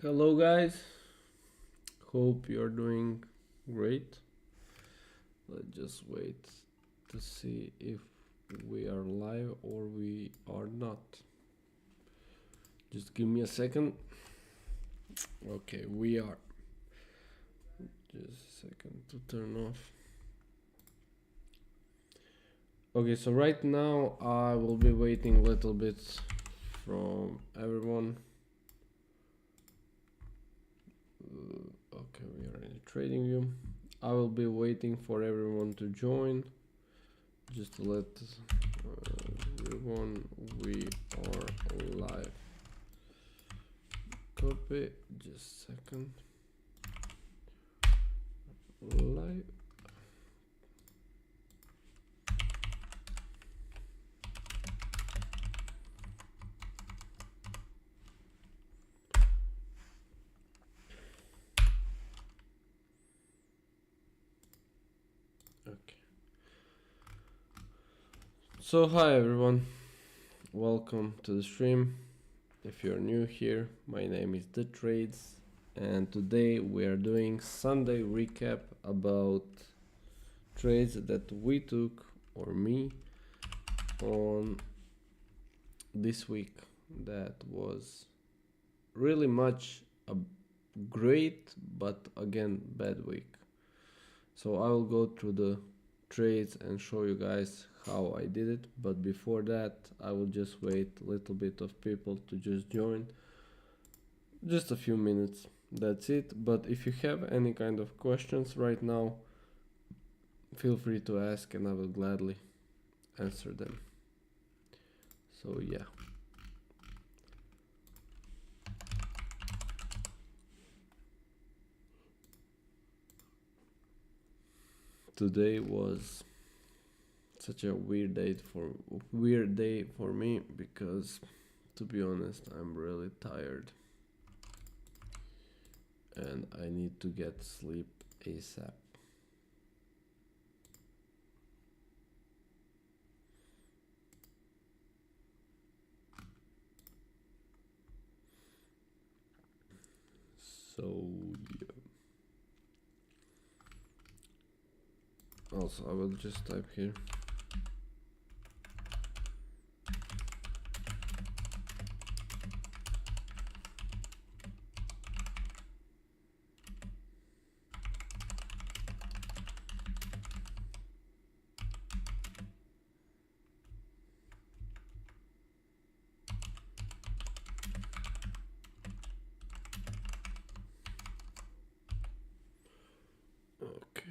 Hello, guys. Hope you're doing great. Let's just wait to see if we are live or we are not. Just give me a second. Okay, we are. Just a second to turn off. Okay, so right now I will be waiting a little bit from everyone. Okay, we are in the trading view. I will be waiting for everyone to join. Just to let everyone we are live. Copy, just a second. Live. Okay. So hi everyone, welcome to the stream. If you're new here, my name is The Trades, and today we are doing Sunday recap about trades that we took, or me, on this week. That was really much a great but again bad week. So I will go through the trades and show you guys how I did it, but before that I will just wait a little bit of people to just join, just a few minutes, that's it. But if you have any kind of questions right now, feel free to ask and I will gladly answer them. So yeah, today was such a weird day for me because, to be honest, I'm really tired and I need to get sleep ASAP. So yeah. Also, I will just type here. Okay.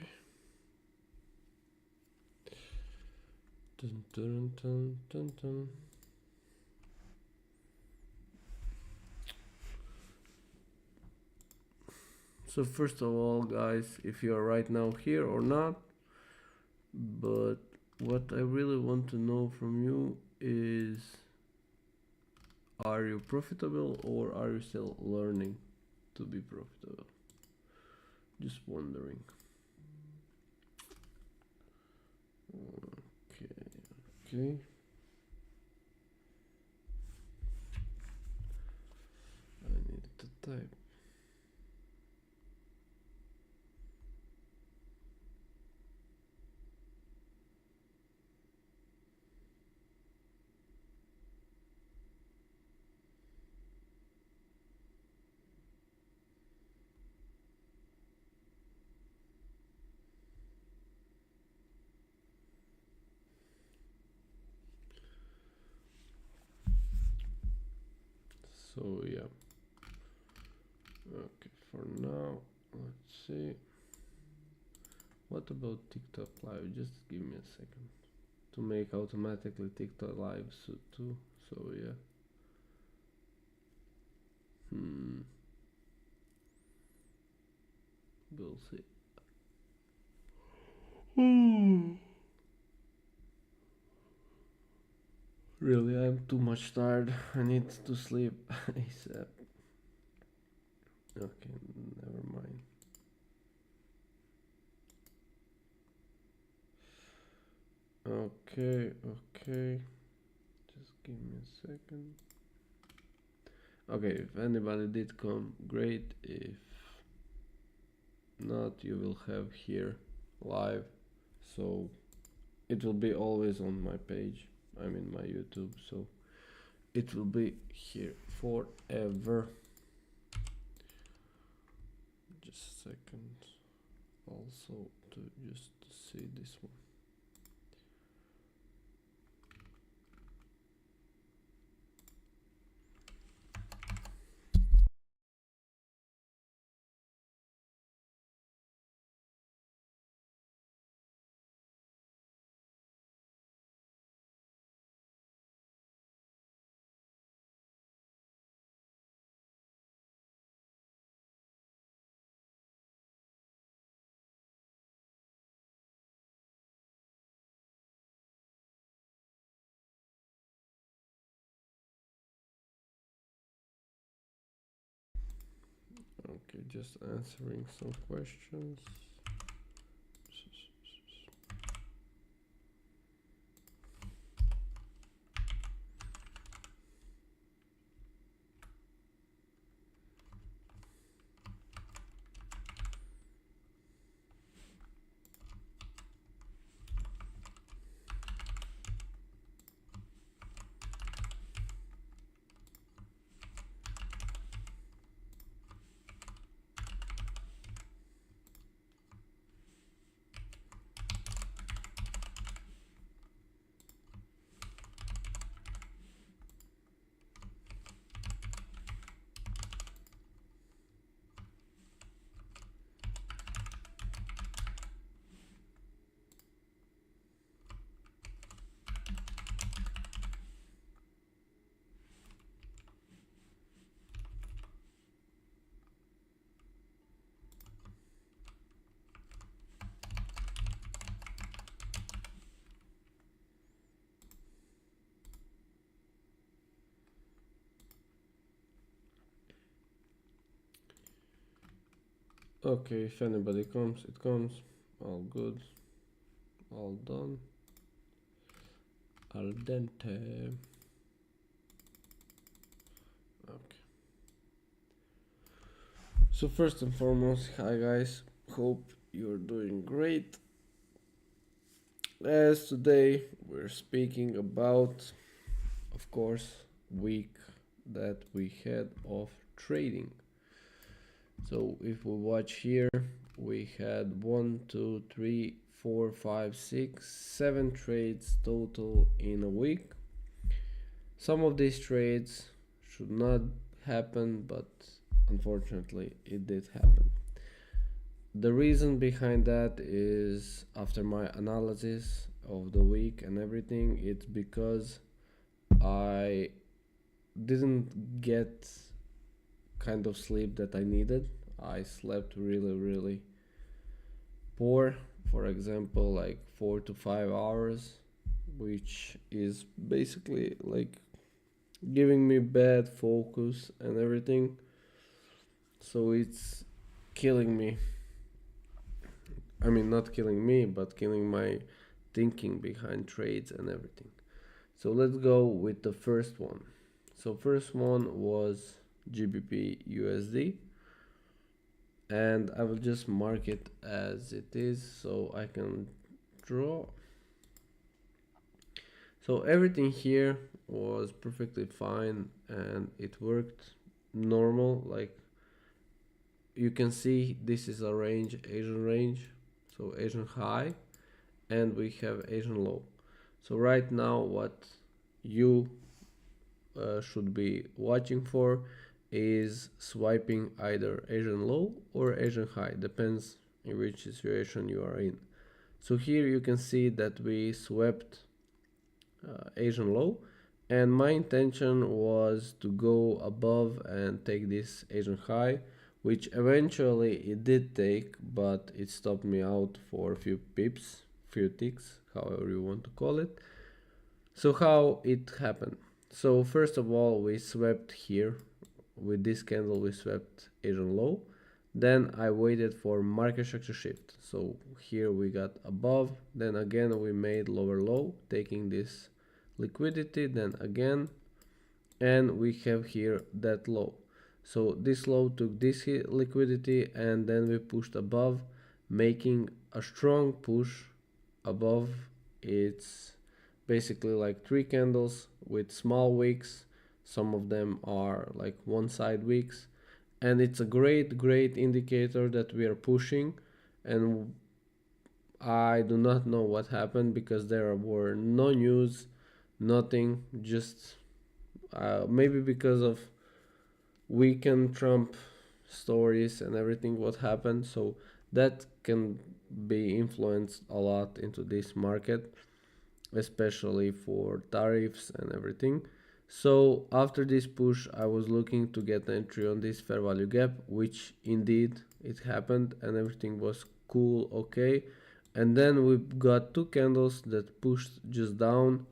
Dun, dun, dun, dun, dun. So first of all, guys, if you are right now here or not, but what I really want to know from you is, are you profitable or are you still learning to be profitable? Just wondering. Okay. I need to type. So yeah. Okay, for now, let's see. What about TikTok live? Just give me a second to make automatically TikTok live too. So yeah. We'll see. Really, I'm too much tired. I need to sleep ASAP. Okay, never mind. Okay. Just give me a second. Okay, if anybody did come, great. If not, you will have here live, so it will be always on my page. I'm in my YouTube, so it will be here forever. Just a second. Also to just see this one. Okay, just answering some questions. Okay, if anybody comes, it comes. All good. All done. Al dente. Okay. So first and foremost, hi guys. Hope you're doing great. As today we're speaking about, of course, week that we had of trading. So if we watch here, we had 1, 2, 3, 4, 5, 6, 7 trades total in a week. Some of these trades should not happen, but unfortunately it did happen. The reason behind that is, after my analysis of the week and everything, it's because I didn't get kind of sleep that I needed. I slept really poor. For example, like 4 to 5 hours, which is basically like giving me bad focus and everything. So it's killing me. I mean, not killing me, but killing my thinking behind trades and everything. So let's go with the first one. So first one was GBP USD, and I will just mark it as it is so I can draw. So everything here was perfectly fine and it worked normal. Like you can see, this is a range, Asian range, so Asian high, and we have Asian low. So right now what you should be watching for is swiping either Asian low or Asian high, depends in which situation you are in. So here you can see that we swept Asian low, and my intention was to go above and take this Asian high, which eventually it did take, but it stopped me out for a few pips, few ticks, however you want to call it. So how it happened? So first of all, we swept here. With this candle we swept Asian low. Then I waited for market structure shift. So here we got above, then again we made lower low, taking this liquidity, then again and we have here that low. So this low took this liquidity and then we pushed above, making a strong push above. It's basically like three candles with small wicks. Some of them are like one side wicks, and it's a great indicator that we are pushing. And I do not know what happened because there were no news, nothing, just maybe because of weekend Trump stories and everything what happened. So that can be influenced a lot into this market, especially for tariffs and everything. So after this push, I was looking to get entry on this fair value gap, which indeed it happened and everything was cool, okay. And then we got two candles that pushed just down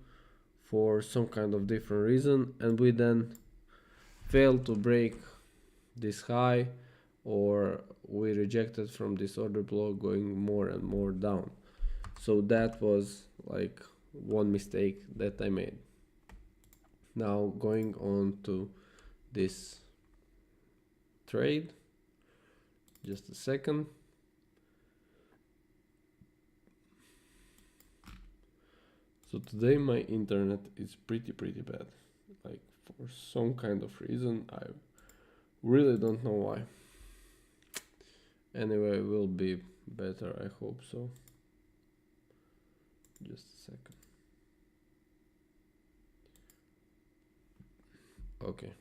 for some kind of different reason, and we then failed to break this high, or we rejected from this order block going more and more down. So that was like one mistake that I made. Now going on to this trade, just a second. So today my internet is pretty bad, like for some kind of reason. I really don't know why. Anyway, it will be better, I hope so. Just a second. Okay,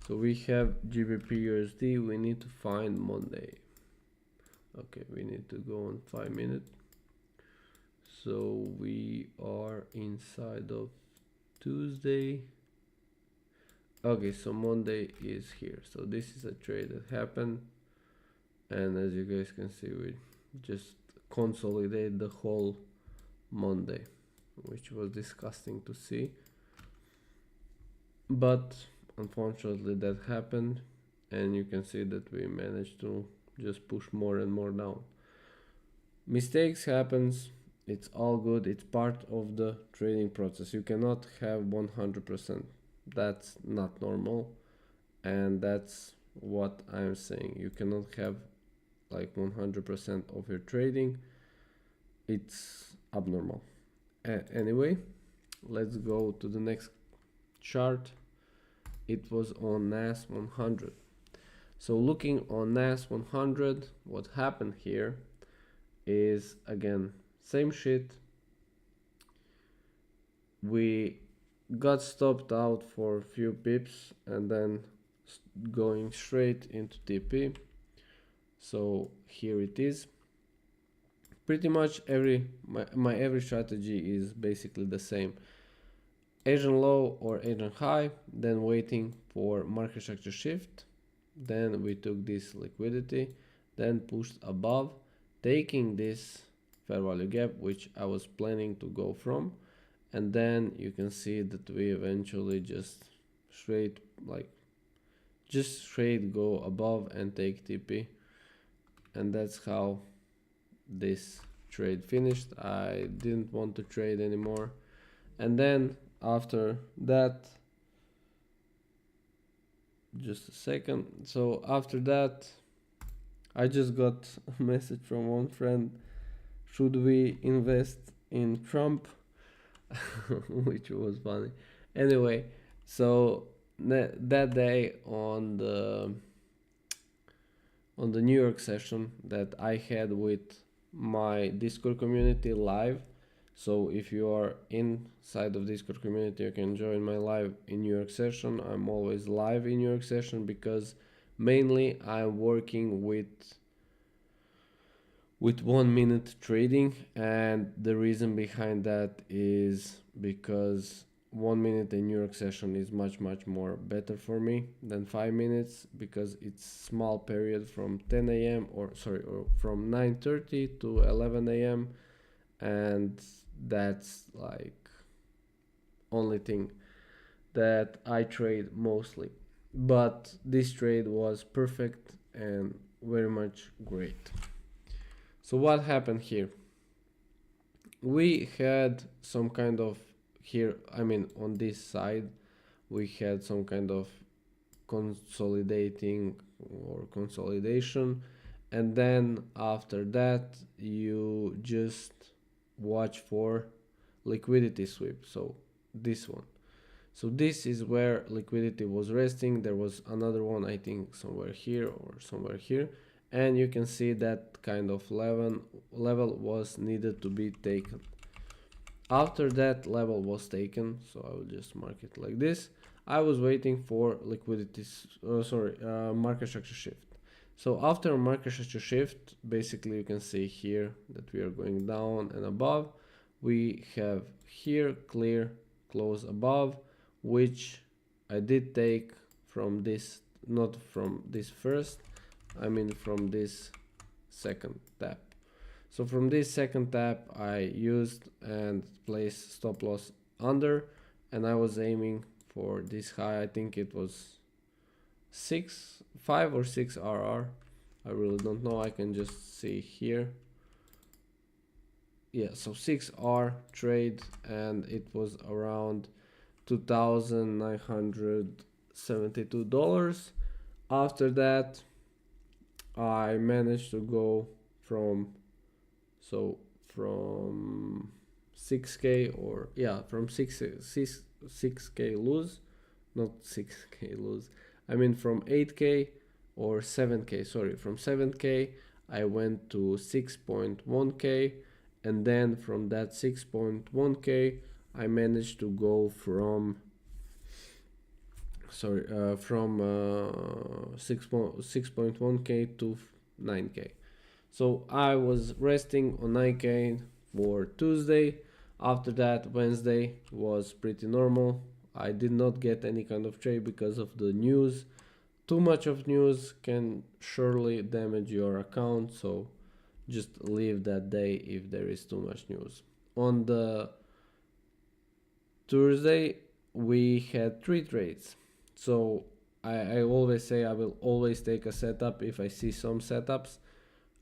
so we have GBP USD. We need to find Monday. Okay, we need to go on 5 minutes. So we are inside of Tuesday. Okay, so Monday is here. So this is a trade that happened, and as you guys can see, we just consolidate the whole Monday, which was disgusting to see. But unfortunately that happened, and you can see that we managed to just push more and more down. Mistakes happens, it's all good, it's part of the trading process. You cannot have 100%, that's not normal, and that's what I'm saying. You cannot have like 100% of your trading, it's abnormal. Anyway, let's go to the next chart. It was on NAS 100. So looking on NAS 100, what happened here is, again, same shit. We got stopped out for a few pips and then going straight into TP. So here it is. Pretty much my every strategy is basically the same. Asian low or Asian high, then waiting for market structure shift. Then we took this liquidity, then pushed above, taking this fair value gap, which I was planning to go from. And then you can see that we eventually just straight go above and take TP. And that's how this trade finished. I didn't want to trade anymore. And then after that, just a second. So after that, I just got a message from one friend. Should we invest in Trump? Which was funny. Anyway, so that day on the New York session that I had with my Discord community live. So if you are inside of Discord community, you can join my live in New York session. I'm always live in New York session because mainly I'm working with 1 minute trading, and the reason behind that is because 1 minute in New York session is much more better for me than 5 minutes, because it's small period from 10 a.m. or from 9:30 to 11 a.m. and that's like only thing that I trade mostly. But this trade was perfect and very much great. So what happened here? We had some kind of here, I mean on this side, we had some kind of consolidating or consolidation, and then after that you just watch for liquidity sweep. So this one, so this is where liquidity was resting. There was another one, I think somewhere here or somewhere here, and you can see that kind of level was needed to be taken. After that level was taken, so I will just mark it like this, I was waiting for liquidity, market structure shift. So after market structure shift, basically you can see here that we are going down and above. We have here clear close above, which I did take from this, not from this first, I mean from this second tap. So from this second tap I used and placed stop loss under, and I was aiming for this high. I think it was 5 or 6 RR. I really don't know. I can just see here. Yeah, so 6R trade, and it was around $2,972. After that I managed to go from 6k, or yeah, from 6k lose, not 6k lose, I mean from 8k or 7k, sorry, from 7k I went to 6.1k, and then from that 6.1k I managed to go from 6.1k to 9k. So I was resting on 9k for Tuesday. After that, Wednesday was pretty normal. I did not get any kind of trade because of the news. Too much of news can surely damage your account, so just leave that day if there is too much news. On the Thursday, we had 3 trades. So I always say I will always take a setup if I see some setups.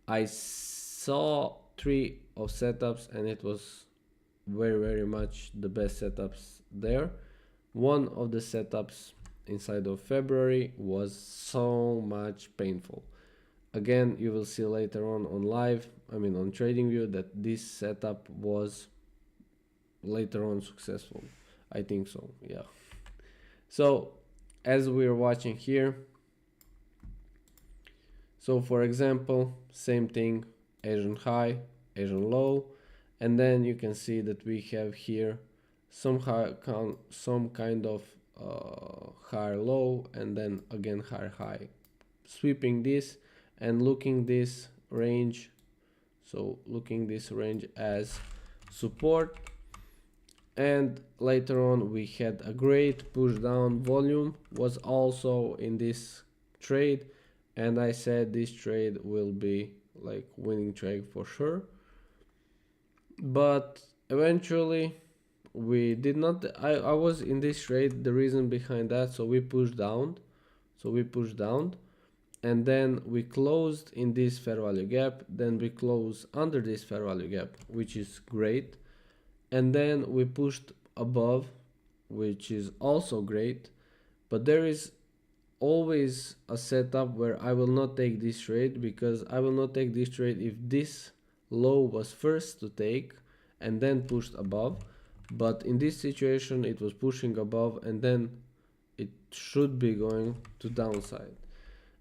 I saw 3 of setups, and it was very much the best setups there. One of the setups inside of February was so much painful. Again, you will see later on live, I mean on TradingView, that this setup was later on successful. I think so, yeah. So as we're watching here, so for example, same thing, Asian high, Asian low, and then you can see that we have here some kind of higher low, and then again higher high. Sweeping this and looking this range, so looking this range as support, and later on we had a great push down. Volume was also in this trade, and I said this trade will be like winning trade for sure, but eventually we did not. I was in this trade, the reason behind that, so we pushed down, and then we closed in this fair value gap, then we closed under this fair value gap, which is great, and then we pushed above, which is also great. But there is always a setup where I will not take this trade, because I will not take this trade if this low was first to take and then pushed above. But in this situation it was pushing above, and then it should be going to downside.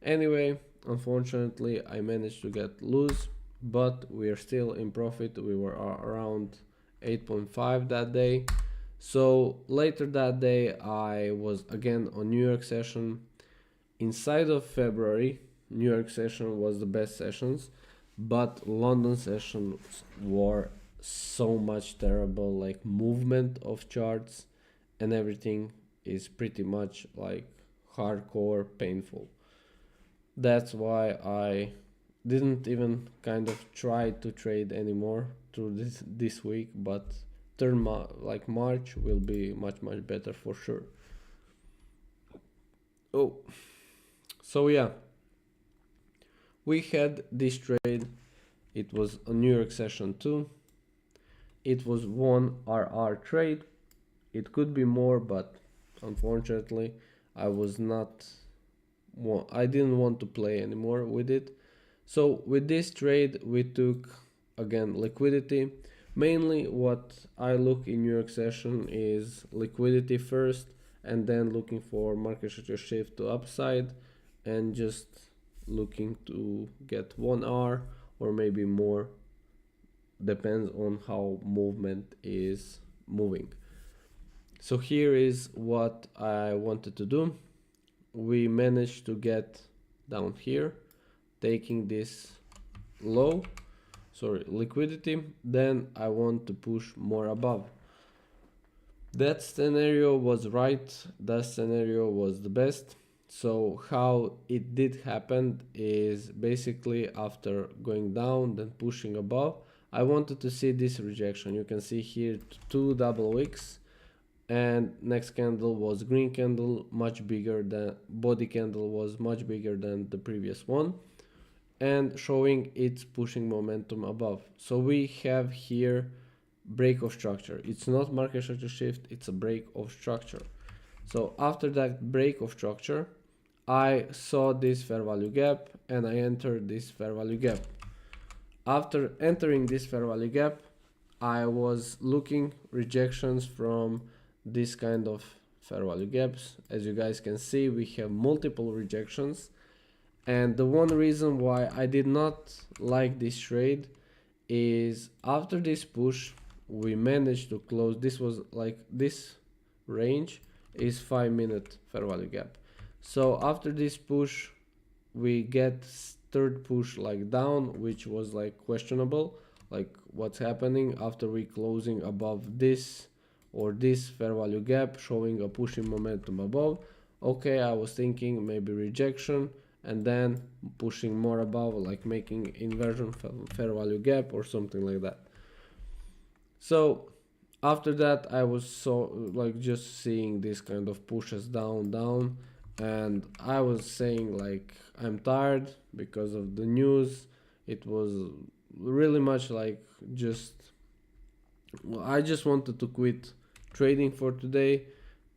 Anyway, unfortunately I managed to get loose, but we are still in profit. We were around 8.5 that day. So later that day I was again on New York session. Inside of February, New York session was the best sessions, but London sessions were so much terrible, like movement of charts and everything is pretty much like hardcore painful. That's why I didn't even kind of try to trade anymore through this week, but like March will be much better for sure. Oh, so yeah, we had this trade. It was a New York session too. It was one RR trade. It could be more, but unfortunately I didn't want to play anymore with it. So with this trade we took again liquidity. Mainly what I look in New York session is liquidity first, and then looking for market structure shift to upside, and just looking to get 1 hour or maybe more, depends on how movement is moving. So here is what I wanted to do. We managed to get down here, taking this low, liquidity. Then I want to push more above. That scenario was right, that scenario was the best. So how it did happen is basically after going down then pushing above, I wanted to see this rejection. You can see here 2 double wicks, and next candle was green candle, much bigger than body candle, was much bigger than the previous one, and showing it's pushing momentum above. So we have here break of structure. It's not market structure shift, it's a break of structure. So after that break of structure, I saw this fair value gap and I entered this fair value gap. After entering this fair value gap, I was looking rejections from this kind of fair value gaps. As you guys can see, we have multiple rejections, and the one reason why I did not like this trade is after this push we managed to close. This was like this range is 5-minute fair value gap. So after this push we get third push like down, which was like questionable, like what's happening after we closing above this or this fair value gap, showing a pushing momentum above. Okay, I was thinking maybe rejection and then pushing more above, like making inversion fair value gap or something like that. So after that I was so like just seeing this kind of pushes down, and I was saying like I'm tired because of the news. It was really much like I just wanted to quit trading for today,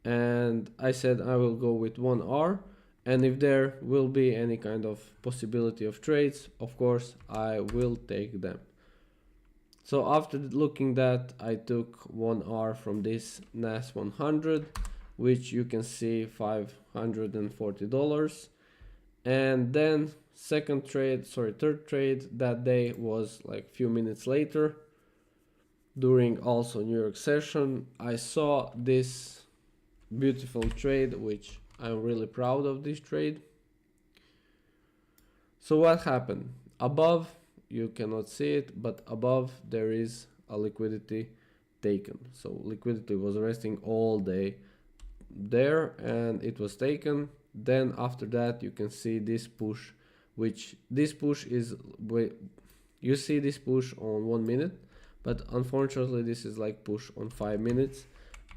and I said I will go with 1 hour, and if there will be any kind of possibility of trades, of course I will take them. So after looking that, I took 1 hour from this NAS 100, which you can see $540. And then third trade that day was like few minutes later, during also New York session. I saw this beautiful trade, which I'm really proud of this trade. So what happened? Above, you cannot see it, but above there is a liquidity taken. So liquidity was resting all day there and it was taken. Then after that you can see this push, which this push is, you see this push on 1 minute, but unfortunately this is like push on 5 minutes,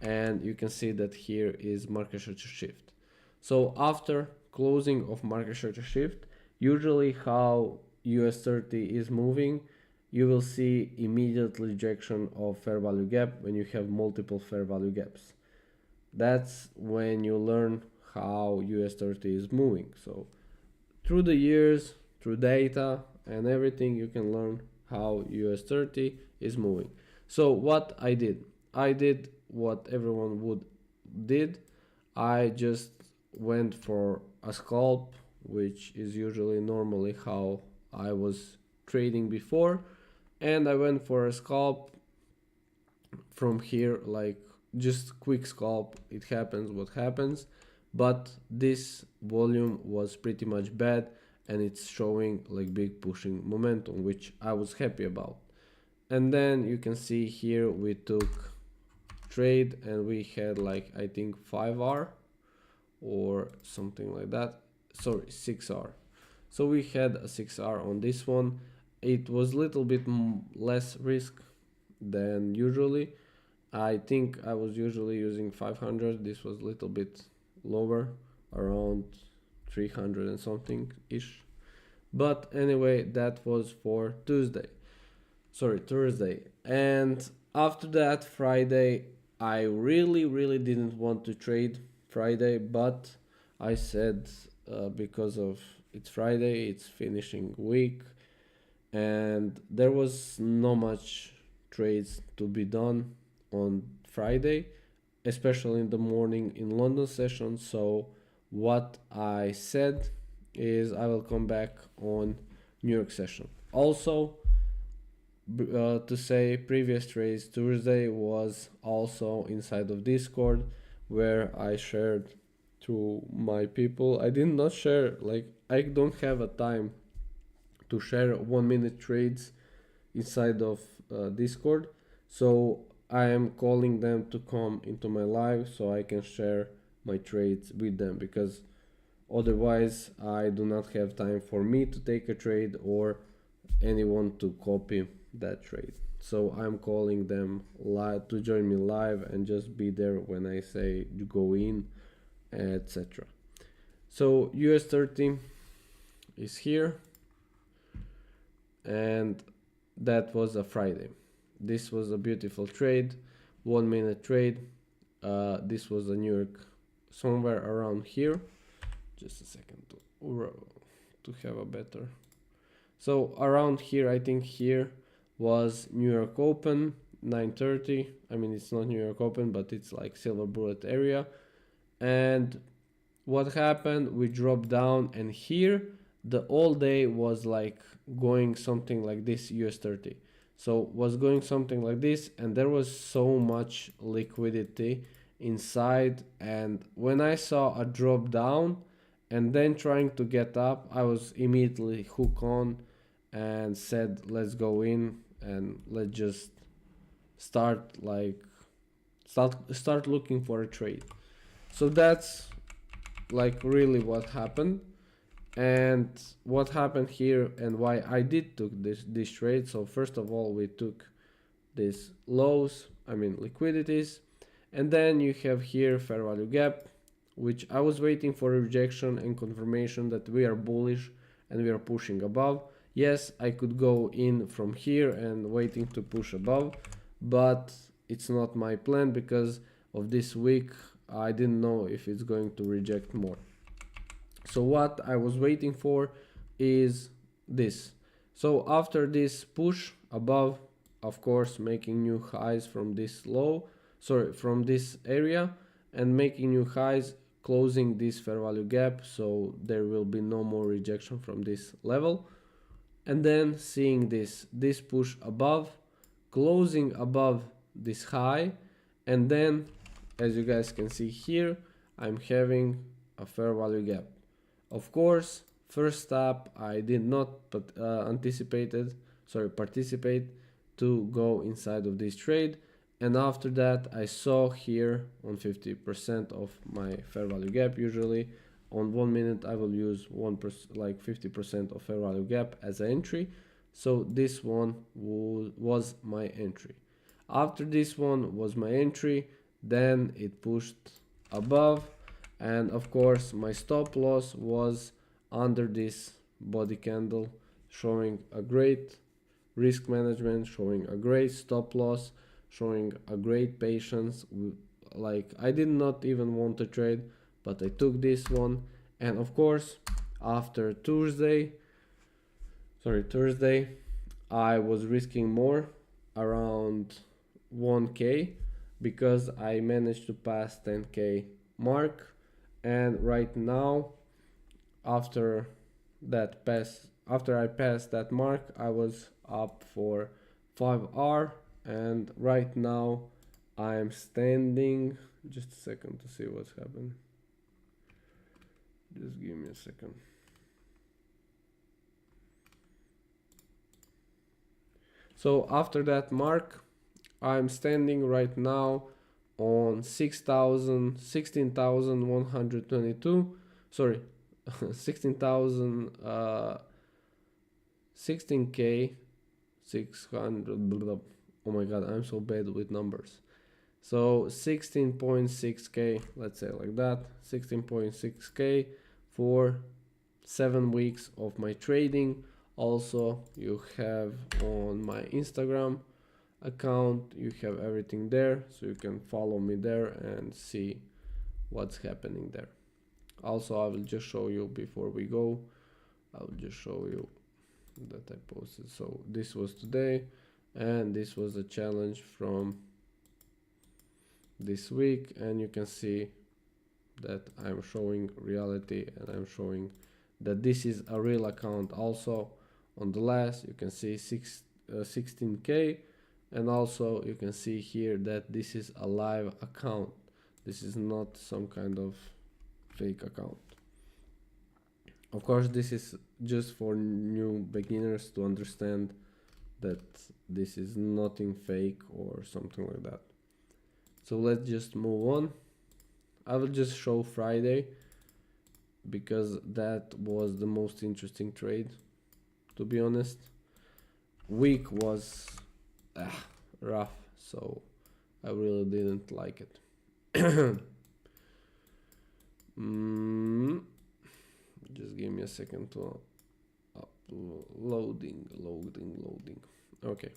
and you can see that here is market structure shift. So after closing of market structure shift, usually how US30 is moving, you will see immediate rejection of fair value gap when you have multiple fair value gaps. That's when you learn how US30 is moving. So through the years, through data and everything, you can learn how US30 is moving. So what I did what everyone did. I just went for a scalp, which is usually normally how I was trading before, and I went for a scalp from here, like just quick scalp. It happens what happens, but this volume was pretty much bad and it's showing like big pushing momentum, which I was happy about. And then you can see here we took trade and we had like I think 5 hour or something like that, sorry 6 hour. So we had a 6 hour on this one. It was a little bit less risk than usually. I think I was usually using 500. This was a little bit lower, around 300 and something ish. But anyway, that was for Thursday. And after that, Friday, I really didn't want to trade. Friday, but I said because of it's Friday, it's finishing week, and there was no much trades to be done on Friday, especially in the morning in London session. So what I said is I will come back on New York session. Also, to say previous trades Tuesday was also inside of Discord, where I shared to my people. I did not share, like, I don't have a time to share 1 minute trades inside of Discord, so I am calling them to come into my live so I can share my trades with them, because otherwise I do not have time for me to take a trade or anyone to copy that trade. So I'm calling them live to join me live and just be there when I say you go in, etc. So US30 is here, and that was a Friday. This was a beautiful trade, 1 minute trade. This was a New York, somewhere around here. Just a second to have a better. So around here, I think here was New York Open, 9:30. I mean, it's not New York Open, but it's like silver bullet area. And what happened? We dropped down, and here the all day was like going something like this, US30. So was going something like this, and there was so much liquidity inside. And when I saw a drop down and then trying to get up, I was immediately hooked on and said, let's go in and let's just start looking for a trade. So that's like really what happened. And what happened here and why I did took this trade. So first of all, we took these lows, I mean liquidities, and then you have here fair value gap, which I was waiting for a rejection and confirmation that we are bullish and we are pushing above. Yes, I could go in from here and waiting to push above, but it's not my plan because of this week. I didn't know if it's going to reject more. So what I was waiting for is this. So after this push above, of course, making new highs from this low, from this area, and making new highs, closing this fair value gap, so there will be no more rejection from this level. And then seeing this push above, closing above this high, and then as you guys can see here, I'm having a fair value gap. Of course, first up, I did not participate to go inside of this trade, and after that I saw here on 50% of my fair value gap. Usually on 1 minute I will use 1%, like 50% of fair value gap as an entry. So this one was my entry. After this one was my entry, then it pushed above, and of course my stop loss was under this body candle, showing a great risk management, showing a great stop loss, showing a great patience. Like I did not even want to trade, but I took this one. And of course after Thursday I was risking more, around 1k, because I managed to pass 10k mark. And right now, after I passed that mark, I was up for 5 hours, and right now I am standing. Just a second to see what's happening. Just give me a second. So after that mark, I'm standing right now on 16,122. Sorry, 16,000, 16k 600. Oh my god, I'm so bad with numbers. So 16.6k, let's say like that, 16.6k for 7 weeks of my trading. Also, you have on my Instagram account, you have everything there, so you can follow me there and see what's happening there. Also, I will just show you before we go. I will just show you that I posted. So this was today, and this was a challenge from this week, and you can see that I'm showing reality, and I'm showing that this is a real account. Also on the last you can see 16k, and also you can see here that this is a live account. This is not some kind of fake account. Of course, this is just for new beginners to understand that this is nothing fake or something like that. So let's just move on. I will just show Friday because that was the most interesting trade, to be honest. Week was rough, so I really didn't like it. Just give me a second to loading. Okay,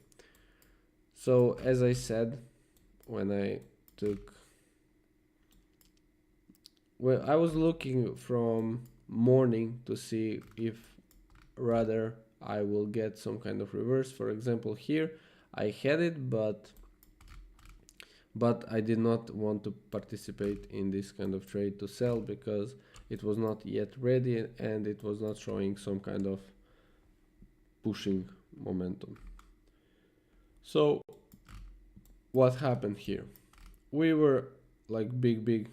so as I said, when I was looking from morning to see if rather I will get some kind of reverse. For example, here I had it, but I did not want to participate in this kind of trade to sell because it was not yet ready and it was not showing some kind of pushing momentum. So what happened here? We were like big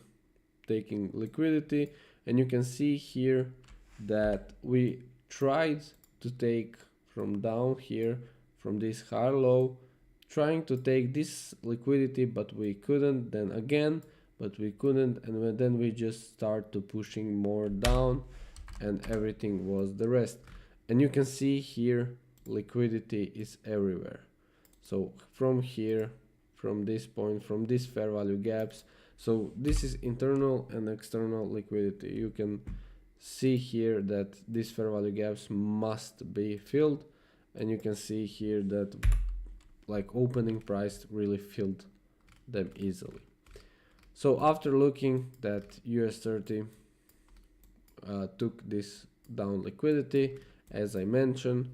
taking liquidity, and you can see here that we tried to take from down here, from this high low, trying to take this liquidity, but we couldn't, then again, but we couldn't, and then we just start to pushing more down, and everything was the rest. And you can see here liquidity is everywhere. So from here, from this point, from these fair value gaps, so this is internal and external liquidity. You can see here that these fair value gaps must be filled, and you can see here that like opening price really filled them easily. So after looking that US30 took this down liquidity, as I mentioned,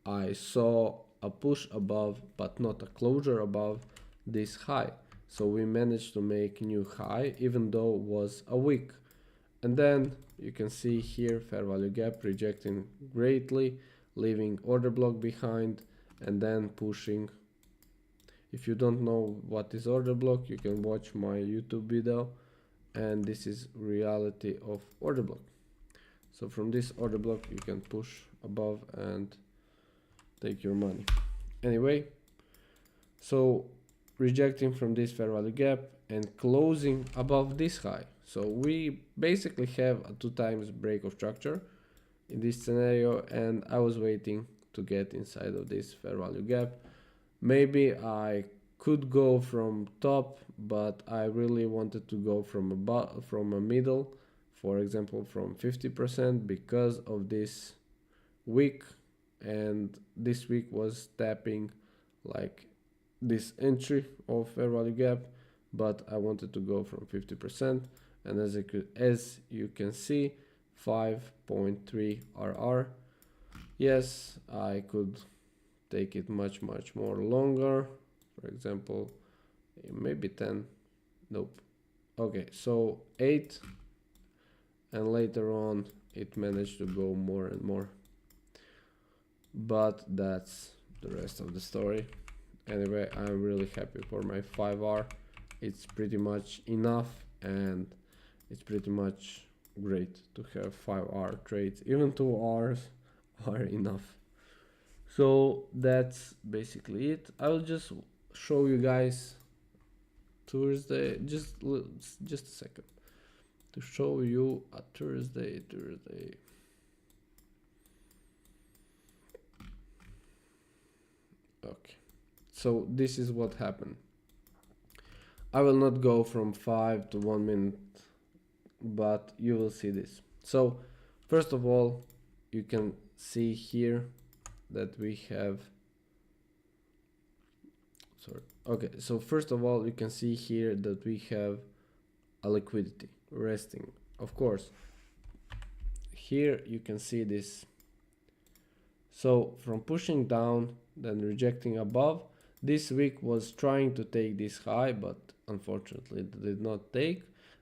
I saw a push above but not a closure above this high. So we managed to make new high even though it was a week. And then you can see here fair value gap rejecting greatly, leaving order block behind, and then pushing. If you don't know what is order block, you can watch my YouTube video, and this is reality of order block. So from this order block you can push above and take your money. Anyway, so rejecting from this fair value gap and closing above this high. So we basically have a 2 times break of structure in this scenario, and I was waiting to get inside of this fair value gap. Maybe I could go from top, but I really wanted to go from a middle, for example from 50%, because of this week, and this week was tapping like this entry of fair value gap, but I wanted to go from 50%, and as you can see 5.3 RR. Yes, I could take it much more longer, for example maybe 10, nope, okay, so 8, and later on it managed to go more and more, but that's the rest of the story. Anyway, I'm really happy for my 5R. It's pretty much enough, and it's pretty much great to have 5R trades. Even 2 hours are enough. So that's basically it. I will just show you guys Thursday, just a second, to show you a Thursday. Okay, so this is what happened. I will not go from 5 to 1 minute, but you will see this. So first of all, you can see here that we have, sorry, okay, so first of all you can see here that we have a liquidity. resting. Of course, here you can see this. So from pushing down, then rejecting above, this week was trying to take this high, but unfortunately it did not take.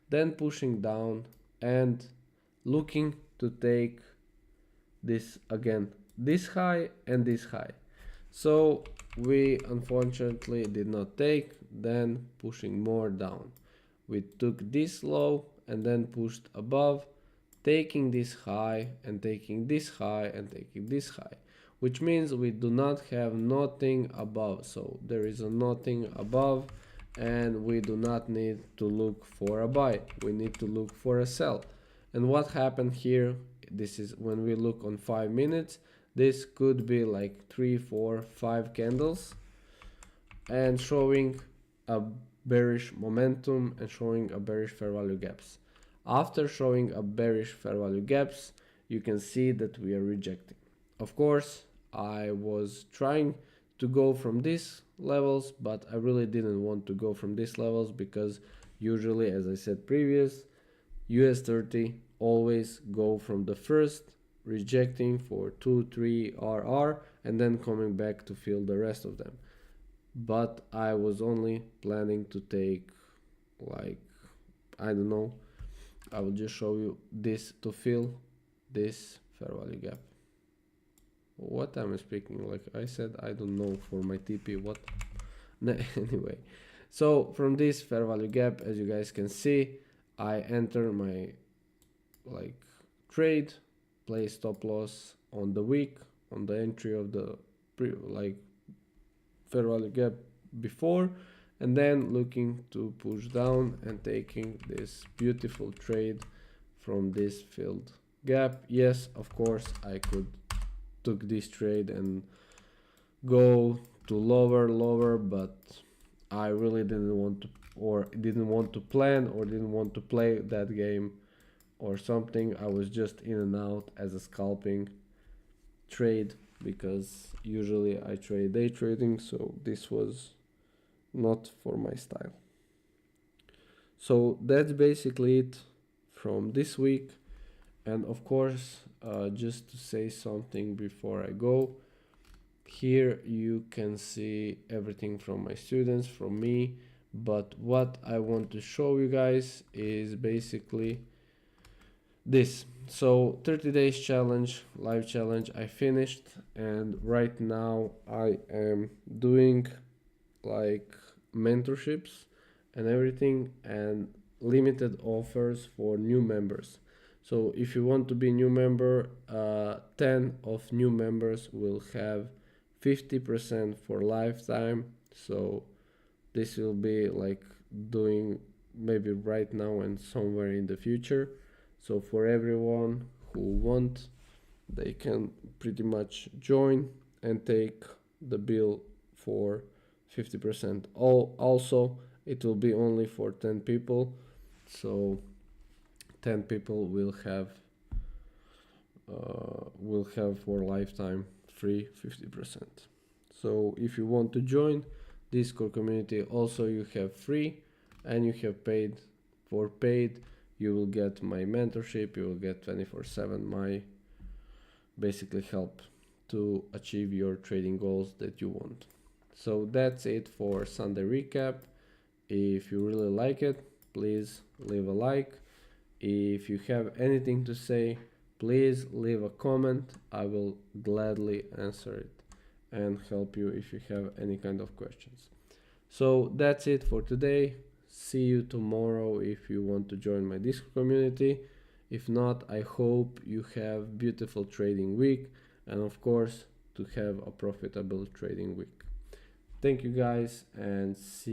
Then pushing down and looking to take this again, this high and this high. So we unfortunately did not take, then pushing more down. We took this low and then pushed above, taking this high and taking this high and taking this high, which means we do not have nothing above. So there is a nothing above, and we do not need to look for a buy. We need to look for a sell. And what happened here, this is when we look on 5 minutes, this could be like 3, 4, 5 candles and showing a bearish momentum and showing a bearish fair value gaps. After showing a bearish fair value gaps, you can see that we are rejecting. Of course, I was trying to go from these levels, but I really didn't want to go from these levels because usually, as I said previous, US 30 always go from the first, rejecting for 2, 3 RR and then coming back to fill the rest of them. But I was only planning to take, like, I don't know, I will just show you this to fill this fair value gap. What am I speaking? Like I said, I don't know for my TP what. Anyway, so from this fair value gap, as you guys can see, I enter my like trade, place stop loss on the week, on the entry of the fair value gap before, and then looking to push down and taking this beautiful trade from this filled gap. Yes, of course, I could took this trade and go to lower, but I really didn't want to, or didn't want to plan, or didn't want to play that game or something. I was just in and out as a scalping trade because usually I trade day trading, so this was not for my style. So that's basically it from this week. And of course, just to say something before I go, here you can see everything from my students, from me, but what I want to show you guys is basically this. So 30 days challenge, live challenge, I finished, and right now I am doing like mentorships and everything and limited offers for new members. So if you want to be new member, 10 of new members will have 50% for lifetime. So this will be like doing maybe right now and somewhere in the future. So for everyone who want, they can pretty much join and take the bill for 50%. Also, it will be only for 10 people. So 10 people will have for lifetime free 50%. So if you want to join Discord community, also you have free and you have paid. For paid, you will get my mentorship, you will get 24/7 my basically help to achieve your trading goals that you want. So that's it for Sunday recap. If you really like it, please leave a like. If you have anything to say, please leave a comment. I will gladly answer it and help you if you have any kind of questions. So that's it for today. See you tomorrow if you want to join my Discord community. If not, I hope you have beautiful trading week, and of course to have a profitable trading week. Thank you guys, and see